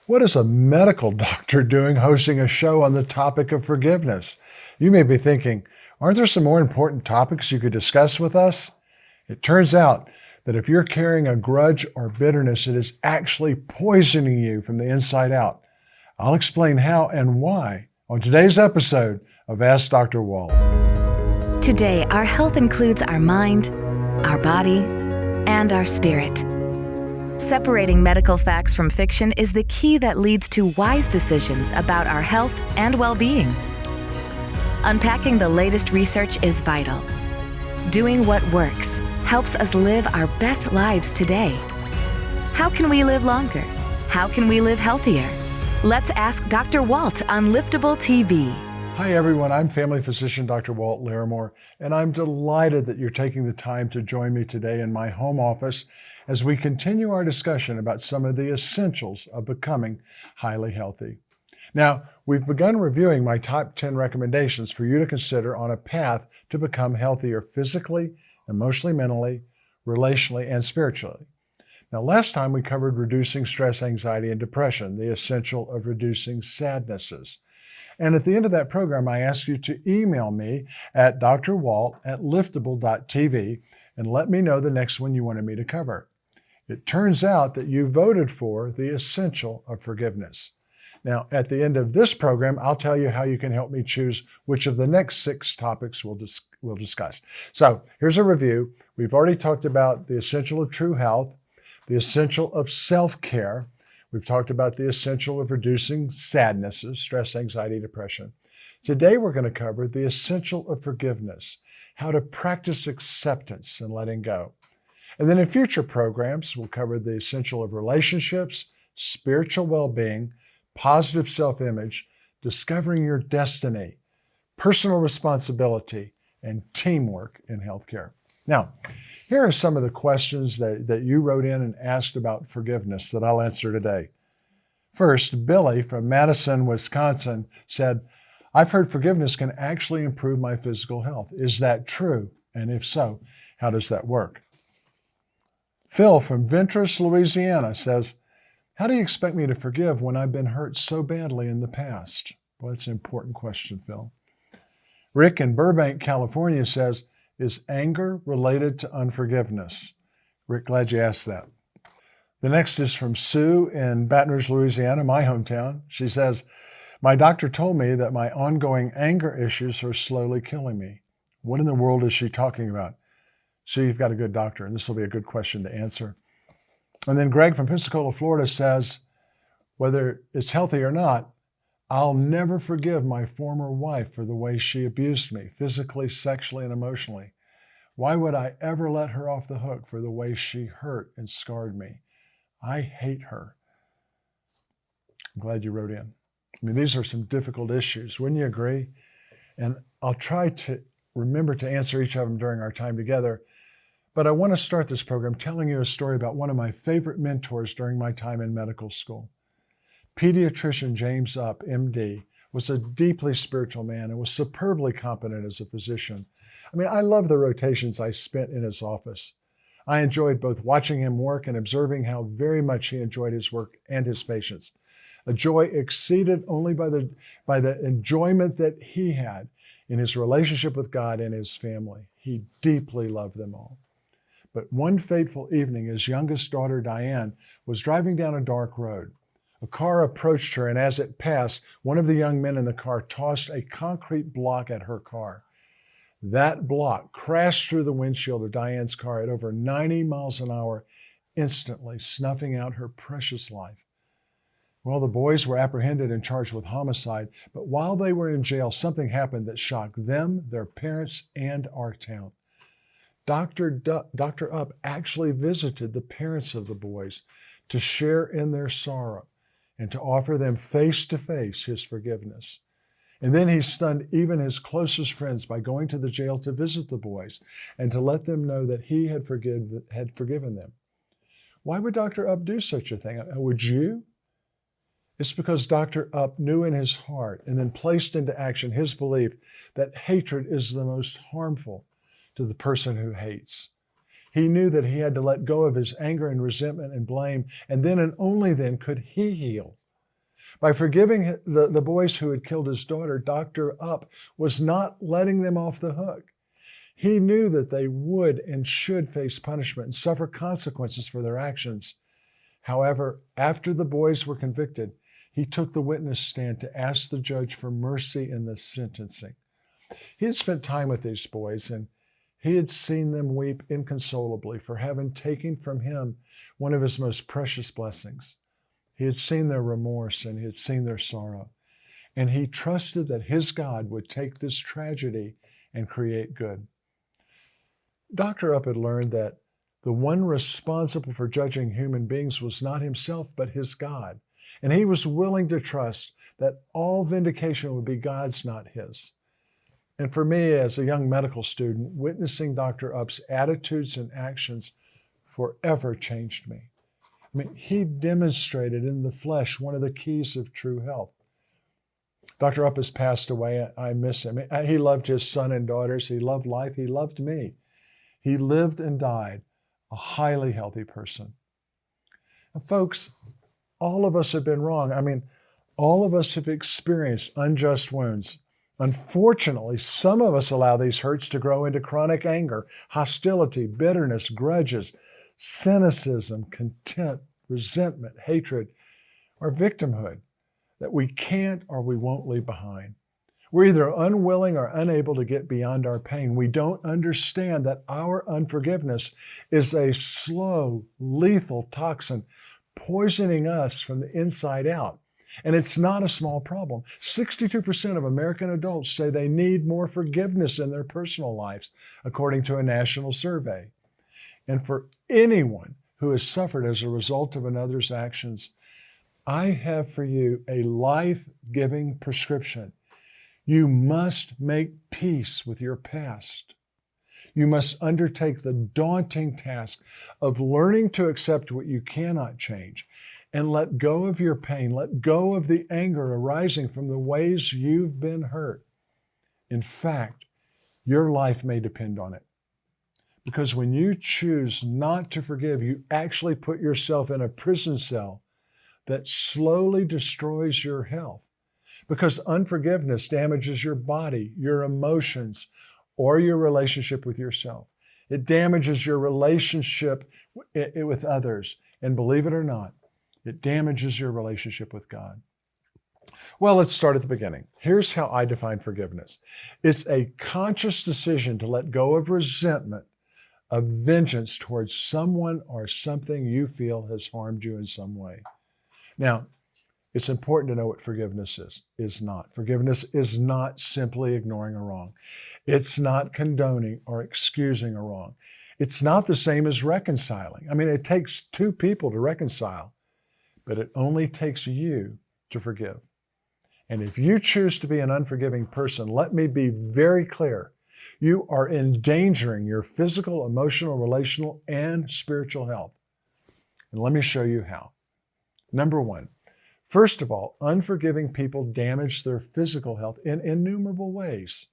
What is a medical doctor doing hosting a show on the topic of forgiveness? You may be thinking, aren't there some more important topics you could discuss with us? It turns out that if you're carrying a grudge or bitterness, it is actually poisoning you from the inside out. I'll explain how and why on today's episode of Ask Dr. Walt. Today, our health includes our mind, our body, and our spirit. Separating medical facts from fiction is the key that leads to wise decisions about our health and well-being. Unpacking the latest research is vital. Doing what works helps us live our best lives today. How can we live longer? How can we live healthier? Let's ask Dr. Walt on Liftable TV. Hi everyone, I'm family physician Dr. Walt Larimore, and I'm delighted that you're taking the time to join me today in my home office as we continue our discussion about some of the essentials of becoming highly healthy. Now, we've begun reviewing my top 10 recommendations for you to consider on a path to become healthier physically, emotionally, mentally, relationally, and spiritually. Now, last time we covered reducing stress, anxiety, and depression, the essential of reducing sadnesses. And at the end of that program, I asked you to email me at drwalt@liftable.tv and let me know the next one you wanted me to cover. It turns out that you voted for the essential of forgiveness. Now, at the end of this program, I'll tell you how you can help me choose which of the next 6 topics we'll discuss. So here's a review. We've already talked about the essential of true health, the essential of self-care. We've talked about the essential of reducing sadnesses, stress, anxiety, depression. Today, we're going to cover the essential of forgiveness, how to practice acceptance and letting go. And then in future programs, we'll cover the essential of relationships, spiritual well-being, positive self-image, discovering your destiny, personal responsibility, and teamwork in healthcare. Now, here are some of the questions that you wrote in and asked about forgiveness that I'll answer today. First, Billy from Madison, Wisconsin said, I've heard forgiveness can actually improve my physical health. Is that true? And if so, how does that work? Phil from Ventress, Louisiana says, how do you expect me to forgive when I've been hurt so badly in the past? Well, that's an important question, Phil. Rick in Burbank, California says, is anger related to unforgiveness? Rick, glad you asked that. The next is from Sue in Baton Rouge, Louisiana, my hometown. She says, my doctor told me that my ongoing anger issues are slowly killing me. What in the world is she talking about? Sue, you've got a good doctor, and this will be a good question to answer. And then Greg from Pensacola, Florida says, whether it's healthy or not, I'll never forgive my former wife for the way she abused me, physically, sexually, and emotionally. Why would I ever let her off the hook for the way she hurt and scarred me? I hate her. I'm glad you wrote in. I mean, these are some difficult issues. Wouldn't you agree? And I'll try to remember to answer each of them during our time together. But I want to start this program telling you a story about one of my favorite mentors during my time in medical school. Pediatrician James Upp, MD, was a deeply spiritual man and was superbly competent as a physician. I mean, I love the rotations I spent in his office. I enjoyed both watching him work and observing how very much he enjoyed his work and his patients. A joy exceeded only by the enjoyment that he had in his relationship with God and his family. He deeply loved them all. But one fateful evening, his youngest daughter, Diane, was driving down a dark road. A car approached her, and as it passed, one of the young men in the car tossed a concrete block at her car. That block crashed through the windshield of Diane's car at over 90 miles an hour, instantly snuffing out her precious life. Well, the boys were apprehended and charged with homicide, but while they were in jail, something happened that shocked them, their parents, and our town. Dr. Upp actually visited the parents of the boys to share in their sorrow and to offer them face-to-face his forgiveness. And then he stunned even his closest friends by going to the jail to visit the boys and to let them know that he had forgiven them. Why would Dr. Upp do such a thing? Would you? It's because Dr. Upp knew in his heart and then placed into action his belief that hatred is the most harmful to the person who hates. He knew that he had to let go of his anger and resentment and blame, and then and only then could he heal By forgiving the boys who had killed his daughter, Dr. Upp was not letting them off the hook. He knew that they would and should face punishment and suffer consequences for their actions. However, after the boys were convicted, he took the witness stand to ask the judge for mercy in the sentencing. He had spent time with these boys, and he had seen them weep inconsolably for having taken from him one of his most precious blessings. He had seen their remorse and he had seen their sorrow, and he trusted that his God would take this tragedy and create good. Dr. Upp had learned that the one responsible for judging human beings was not himself, but his God. And he was willing to trust that all vindication would be God's, not his. And for me, as a young medical student, witnessing Dr. Upp's attitudes and actions forever changed me. I mean, he demonstrated in the flesh one of the keys of true health. Dr. Upp has passed away. I miss him. He loved his son and daughters. He loved life. He loved me. He lived and died a highly healthy person. And folks, all of us have been wrong. I mean, all of us have experienced unjust wounds. Unfortunately, some of us allow these hurts to grow into chronic anger, hostility, bitterness, grudges, cynicism, contempt, resentment, hatred, or victimhood that we can't or we won't leave behind. We're either unwilling or unable to get beyond our pain. We don't understand that our unforgiveness is a slow, lethal toxin poisoning us from the inside out. And it's not a small problem. 62% of American adults say they need more forgiveness in their personal lives, according to a national survey. And for anyone who has suffered as a result of another's actions, I have for you a life-giving prescription. You must make peace with your past. You must undertake the daunting task of learning to accept what you cannot change and let go of your pain, let go of the anger arising from the ways you've been hurt. In fact, your life may depend on it. Because when you choose not to forgive, you actually put yourself in a prison cell that slowly destroys your health. Because unforgiveness damages your body, your emotions, or your relationship with yourself. It damages your relationship with others. And believe it or not, it damages your relationship with God. Well, let's start at the beginning. Here's how I define forgiveness. It's a conscious decision to let go of resentment, of vengeance towards someone or something you feel has harmed you in some way. Now, it's important to know what forgiveness is not. Forgiveness is not simply ignoring a wrong. It's not condoning or excusing a wrong. It's not the same as reconciling. I mean, it takes two people to reconcile, but it only takes you to forgive. And if you choose to be an unforgiving person, let me be very clear. You are endangering your physical, emotional, relational, and spiritual health. And let me show you how. Number one, first of all, unforgiving people damage their physical health in innumerable ways.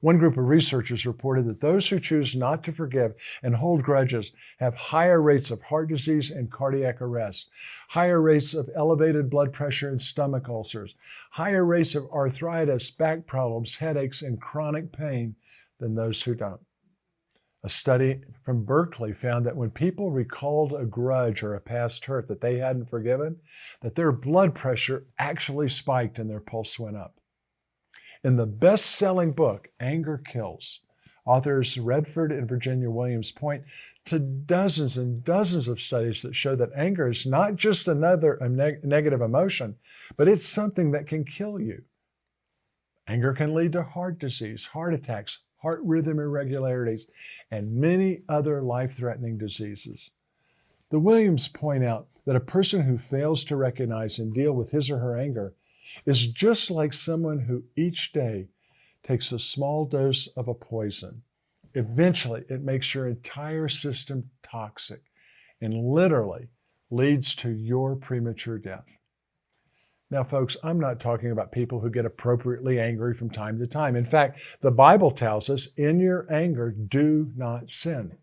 One group of researchers reported that those who choose not to forgive and hold grudges have higher rates of heart disease and cardiac arrest, higher rates of elevated blood pressure and stomach ulcers, higher rates of arthritis, back problems, headaches, and chronic pain than those who don't. A study from Berkeley found that when people recalled a grudge or a past hurt that they hadn't forgiven, that their blood pressure actually spiked and their pulse went up. In the best-selling book, Anger Kills, authors Redford and Virginia Williams point to dozens and dozens of studies that show that anger is not just another negative emotion, but it's something that can kill you. Anger can lead to heart disease, heart attacks, heart rhythm irregularities, and many other life-threatening diseases. The Williams point out that a person who fails to recognize and deal with his or her anger is just like someone who each day takes a small dose of a poison. Eventually, it makes your entire system toxic and literally leads to your premature death. Now, folks, I'm not talking about people who get appropriately angry from time to time. In fact, the Bible tells us, in your anger, do not sin.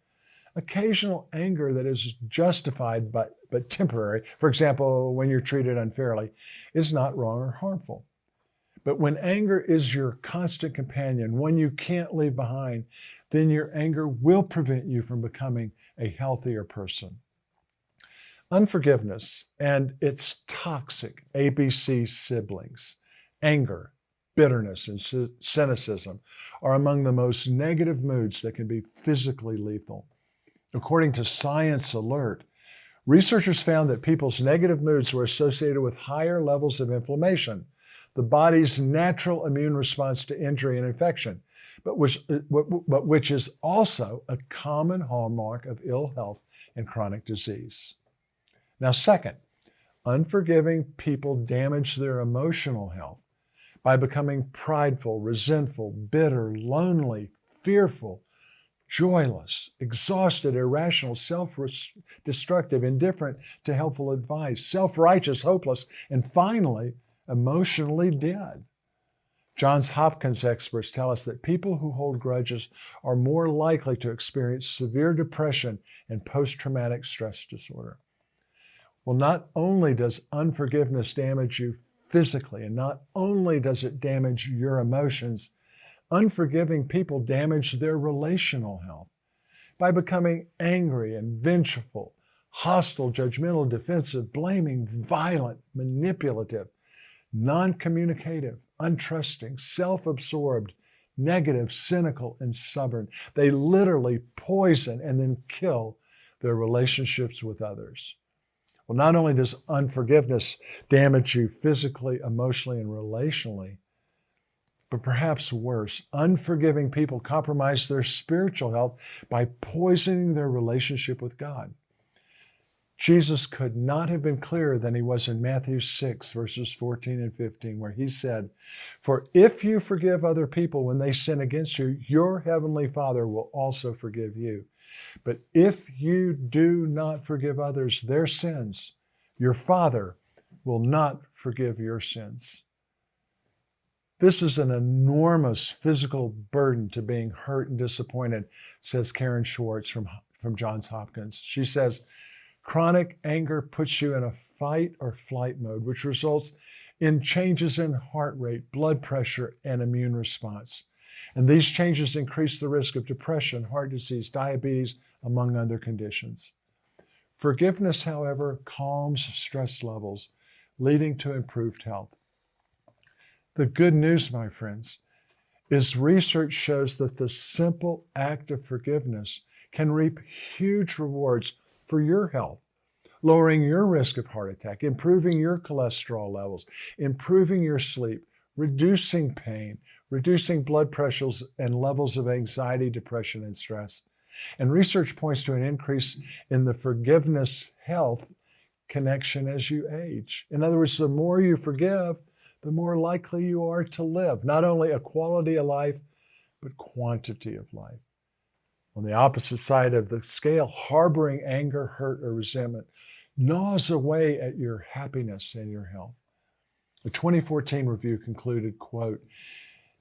Occasional anger that is justified but temporary, for example, when you're treated unfairly, is not wrong or harmful. But when anger is your constant companion, one you can't leave behind, then your anger will prevent you from becoming a healthier person. Unforgiveness and its toxic ABC siblings, anger, bitterness, and cynicism, are among the most negative moods that can be physically lethal. According to Science Alert, researchers found that people's negative moods were associated with higher levels of inflammation, the body's natural immune response to injury and infection, but which is also a common hallmark of ill health and chronic disease. Now, second, unforgiving people damage their emotional health by becoming prideful, resentful, bitter, lonely, fearful, joyless, exhausted, irrational, self-destructive, indifferent to helpful advice, self-righteous, hopeless, and finally, emotionally dead. Johns Hopkins experts tell us that people who hold grudges are more likely to experience severe depression and post-traumatic stress disorder. Well, not only does unforgiveness damage you physically, and not only does it damage your emotions, unforgiving people damage their relational health by becoming angry and vengeful, hostile, judgmental, defensive, blaming, violent, manipulative, non-communicative, untrusting, self-absorbed, negative, cynical, and stubborn. They literally poison and then kill their relationships with others. Well, not only does unforgiveness damage you physically, emotionally, and relationally, but perhaps worse, unforgiving people compromise their spiritual health by poisoning their relationship with God. Jesus could not have been clearer than he was in Matthew 6, verses 14 and 15, where he said, "For if you forgive other people when they sin against you, your heavenly Father will also forgive you. But if you do not forgive others their sins, your Father will not forgive your sins." This is an enormous physical burden to being hurt and disappointed, says Karen Schwartz from Johns Hopkins. She says, chronic anger puts you in a fight or flight mode, which results in changes in heart rate, blood pressure, and immune response. And these changes increase the risk of depression, heart disease, diabetes, among other conditions. Forgiveness, however, calms stress levels, leading to improved health. The good news, my friends, is research shows that the simple act of forgiveness can reap huge rewards for your health, lowering your risk of heart attack, improving your cholesterol levels, improving your sleep, reducing pain, reducing blood pressures and levels of anxiety, depression, and stress. And research points to an increase in the forgiveness health connection as you age. In other words, the more you forgive, the more likely you are to live, not only a quality of life, but quantity of life. On the opposite side of the scale, harboring anger, hurt, or resentment gnaws away at your happiness and your health. A 2014 review concluded, quote,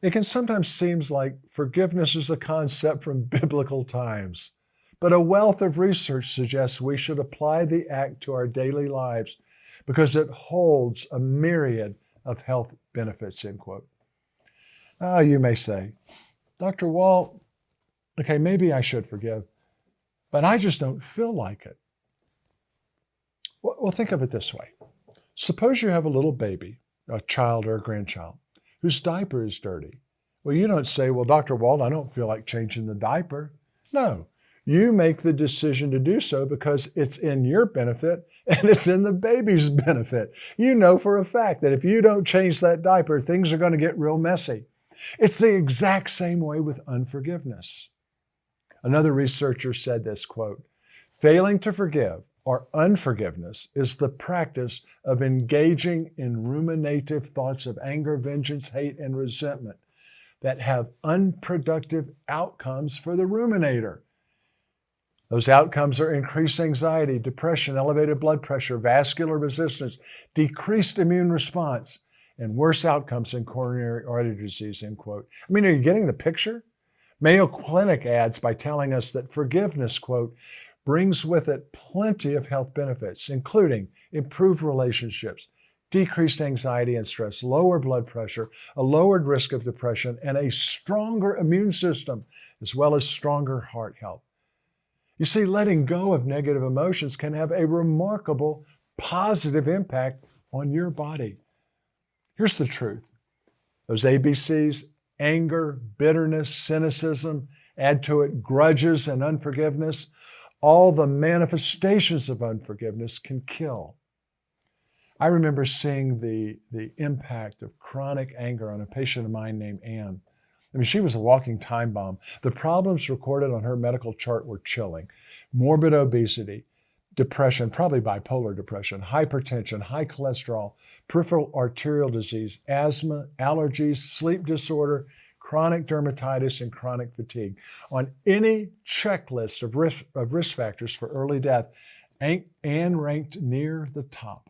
"It can sometimes seem like forgiveness is a concept from biblical times, but a wealth of research suggests we should apply the act to our daily lives because it holds a myriad of health benefits," end quote. Now, you may say, Dr. Walt, okay, maybe I should forgive, but I just don't feel like it. Well, think of it this way. Suppose you have a little baby, a child or a grandchild, whose diaper is dirty. Well, you don't say, well, Dr. Walt, I don't feel like changing the diaper. No, you make the decision to do so because it's in your benefit and it's in the baby's benefit. You know for a fact that if you don't change that diaper, things are going to get real messy. It's the exact same way with unforgiveness. Another researcher said this, quote, "Failing to forgive or unforgiveness is the practice of engaging in ruminative thoughts of anger, vengeance, hate, and resentment that have unproductive outcomes for the ruminator. Those outcomes are increased anxiety, depression, elevated blood pressure, vascular resistance, decreased immune response, and worse outcomes in coronary artery disease," end quote. I mean, are you getting the picture? Mayo Clinic adds by telling us that forgiveness, quote, brings with it plenty of health benefits, including improved relationships, decreased anxiety and stress, lower blood pressure, a lowered risk of depression, and a stronger immune system, as well as stronger heart health. You see, letting go of negative emotions can have a remarkable positive impact on your body. Here's the truth. Those ABCs, anger, bitterness, cynicism, add to it grudges and unforgiveness, all the manifestations of unforgiveness can kill. I remember seeing the impact of chronic anger on a patient of mine named Anne. I mean, she was a walking time bomb. The problems recorded on her medical chart were chilling. Morbid obesity, depression, probably bipolar depression, hypertension, high cholesterol, peripheral arterial disease, asthma, allergies, sleep disorder, chronic dermatitis, and chronic fatigue. On any checklist of risk factors for early death, Anne ranked near the top.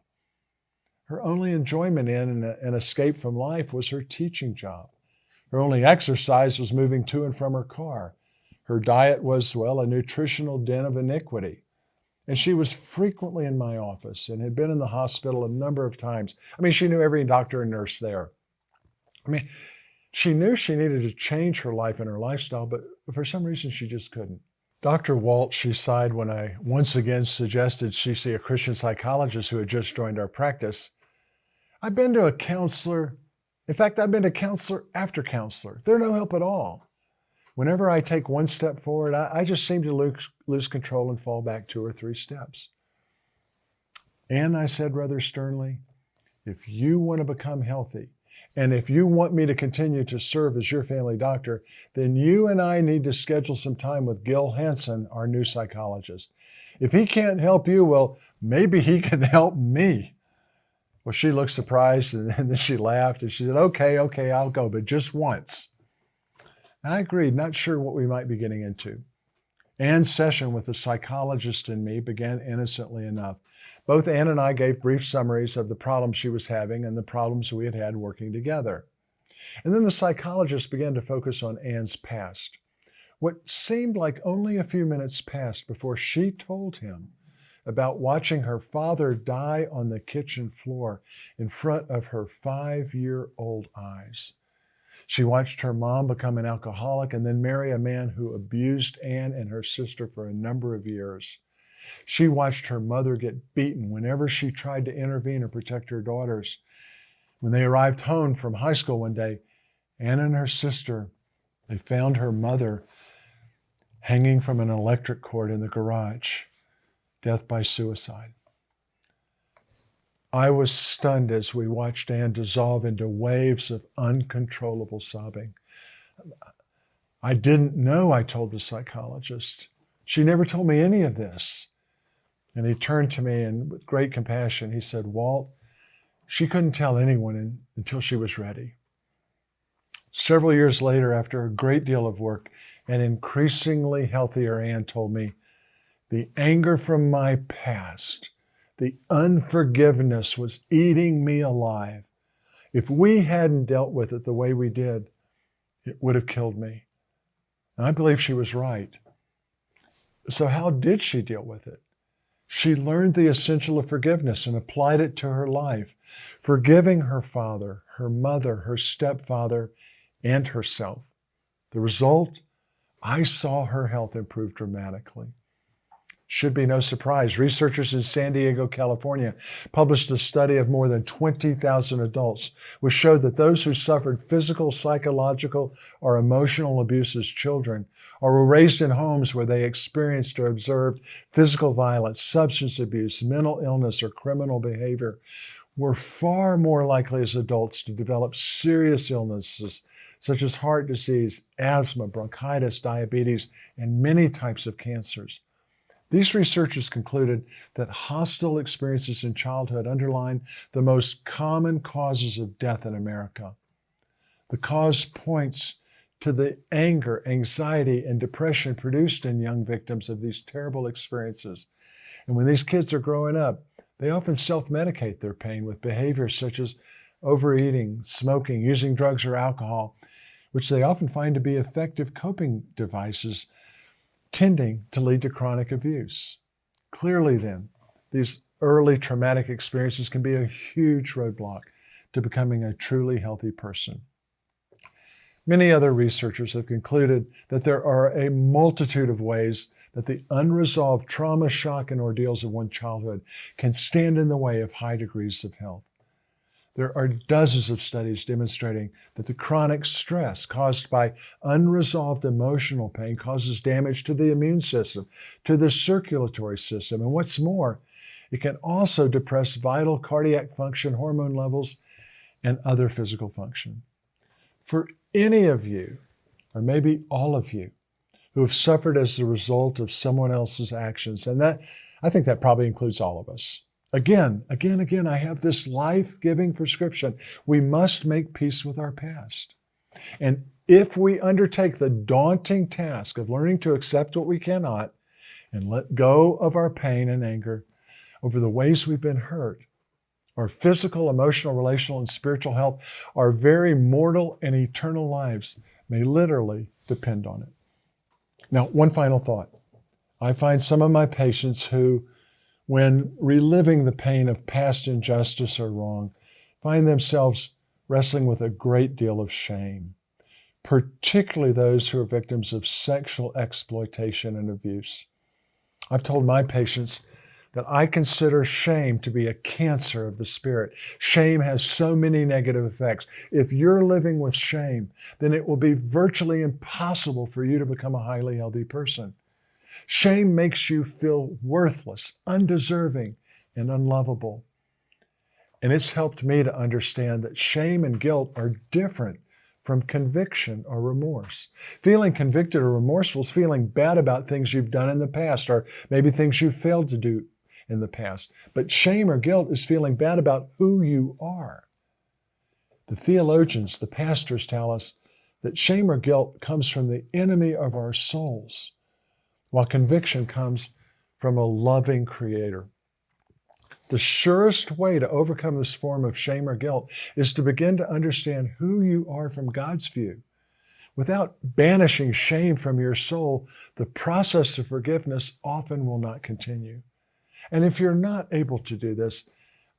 Her only enjoyment in and escape from life was her teaching job. Her only exercise was moving to and from her car. Her diet was, well, a nutritional den of iniquity. And she was frequently in my office and had been in the hospital a number of times. I mean, she knew every doctor and nurse there. I mean, she knew she needed to change her life and her lifestyle, but for some reason she just couldn't. Dr. Walt, she sighed when I once again suggested she see a Christian psychologist who had just joined our practice. I've been to a counselor. In fact, I've been to counselor after counselor. They're no help at all. Whenever I take one step forward, I just seem to lose control and fall back 2 or 3 steps. And I said rather sternly, if you want to become healthy, and if you want me to continue to serve as your family doctor, then you and I need to schedule some time with Gil Hansen, our new psychologist. If he can't help you, well, maybe he can help me. Well, she looked surprised, and then she laughed, and she said, okay, I'll go, but just once. I agreed, not sure what we might be getting into. Anne's session with the psychologist and me began innocently enough. Both Anne and I gave brief summaries of the problems she was having and the problems we had had working together. And then the psychologist began to focus on Anne's past. What seemed like only a few minutes passed before she told him about watching her father die on the kitchen floor in front of her 5-year-old eyes. She watched her mom become an alcoholic and then marry a man who abused Anne and her sister for a number of years. She watched her mother get beaten whenever she tried to intervene or protect her daughters. When they arrived home from high school one day, Anne and her sister, they found her mother hanging from an electric cord in the garage, death by suicide. I was stunned as we watched Anne dissolve into waves of uncontrollable sobbing. I didn't know, I told the psychologist. She never told me any of this. And he turned to me and with great compassion, he said, Walt, she couldn't tell anyone until she was ready. Several years later, after a great deal of work, an increasingly healthier Anne told me, the anger from my past, the unforgiveness was eating me alive. If we hadn't dealt with it the way we did, it would have killed me. And I believe she was right. So how did she deal with it? She learned the essential of forgiveness and applied it to her life, forgiving her father, her mother, her stepfather, and herself. The result? I saw her health improve dramatically. Should be no surprise. Researchers in San Diego, California, published a study of more than 20,000 adults, which showed that those who suffered physical, psychological, or emotional abuse as children, or were raised in homes where they experienced or observed physical violence, substance abuse, mental illness, or criminal behavior, were far more likely as adults to develop serious illnesses such as heart disease, asthma, bronchitis, diabetes, and many types of cancers. These researchers concluded that hostile experiences in childhood underline the most common causes of death in America. The cause points to the anger, anxiety, and depression produced in young victims of these terrible experiences. And when these kids are growing up, they often self-medicate their pain with behaviors such as overeating, smoking, using drugs or alcohol, which they often find to be effective coping devices, tending to lead to chronic abuse. Clearly then, these early traumatic experiences can be a huge roadblock to becoming a truly healthy person. Many other researchers have concluded that there are a multitude of ways that the unresolved trauma, shock, and ordeals of one's childhood can stand in the way of high degrees of health. There are dozens of studies demonstrating that the chronic stress caused by unresolved emotional pain causes damage to the immune system, to the circulatory system, and what's more, it can also depress vital cardiac function, hormone levels, and other physical function. For any of you, or maybe all of you, who have suffered as a result of someone else's actions, and that I think that probably includes all of us. Again, I have this life-giving prescription. We must make peace with our past. And if we undertake the daunting task of learning to accept what we cannot and let go of our pain and anger over the ways we've been hurt, our physical, emotional, relational, and spiritual health, our very mortal and eternal lives may literally depend on it. Now, one final thought. I find some of my patients who, when reliving the pain of past injustice or wrong, find themselves wrestling with a great deal of shame, particularly those who are victims of sexual exploitation and abuse. I've told my patients that I consider shame to be a cancer of the spirit. Shame has so many negative effects. If you're living with shame, then it will be virtually impossible for you to become a highly healthy person. Shame makes you feel worthless, undeserving, and unlovable. And it's helped me to understand that shame and guilt are different from conviction or remorse. Feeling convicted or remorseful is feeling bad about things you've done in the past, or maybe things you failed to do in the past. But shame or guilt is feeling bad about who you are. The theologians, the pastors tell us that shame or guilt comes from the enemy of our souls, while conviction comes from a loving Creator. The surest way to overcome this form of shame or guilt is to begin to understand who you are from God's view. Without banishing shame from your soul, the process of forgiveness often will not continue. And if you're not able to do this,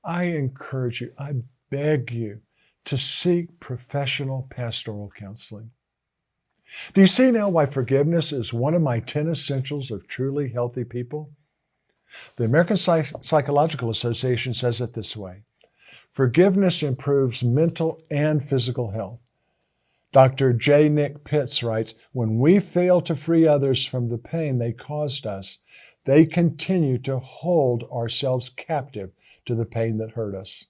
I encourage you, I beg you to seek professional pastoral counseling. Do you see now why forgiveness is one of my 10 essentials of truly healthy people? The American Psychological Association says it this way: forgiveness improves mental and physical health. Dr. J. Nick Pitts writes, when we fail to free others from the pain they caused us, they continue to hold ourselves captive to the pain that hurt us.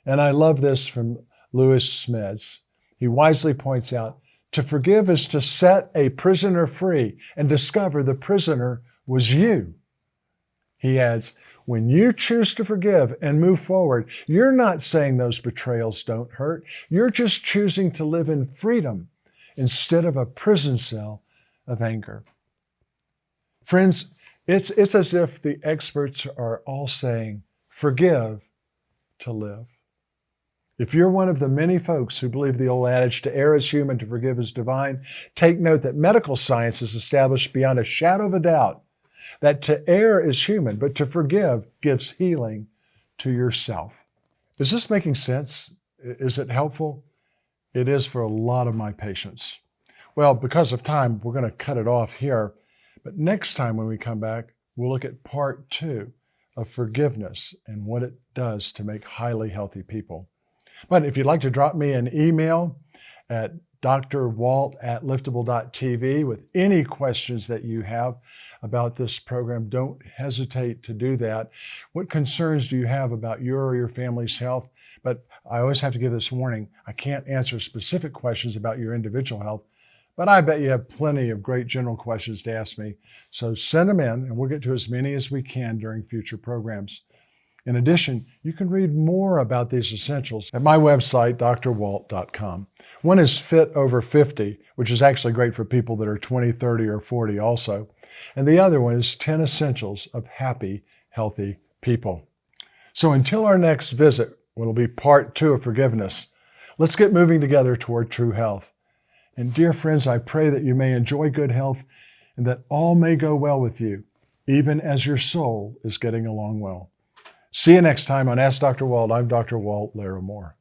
And I love this from Lewis Smeds. He wisely points out, to forgive is to set a prisoner free and discover the prisoner was you. He adds, when you choose to forgive and move forward, you're not saying those betrayals don't hurt. You're just choosing to live in freedom instead of a prison cell of anger. Friends, it's as if the experts are all saying, forgive to live. If you're one of the many folks who believe the old adage, to err is human, to forgive is divine, take note that medical science has established beyond a shadow of a doubt that to err is human, but to forgive gives healing to yourself. Is this making sense? Is it helpful? It is for a lot of my patients. Well, because of time, we're going to cut it off here. But next time when we come back, we'll look at part 2 of forgiveness and what it does to make highly healthy people. But if you'd like to drop me an email at drwalt@liftable.tv with any questions that you have about this program, don't hesitate to do that. What concerns do you have about your or your family's health? But I always have to give this warning. I can't answer specific questions about your individual health, but I bet you have plenty of great general questions to ask me. So send them in and we'll get to as many as we can during future programs. In addition, you can read more about these essentials at my website, drwalt.com. One is Fit Over 50, which is actually great for people that are 20, 30, or 40 also. And the other one is 10 Essentials of Happy, Healthy People. So until our next visit, which will be part 2 of forgiveness, let's get moving together toward true health. And dear friends, I pray that you may enjoy good health and that all may go well with you, even as your soul is getting along well. See you next time on Ask Dr. Walt. I'm Dr. Walt Larimore.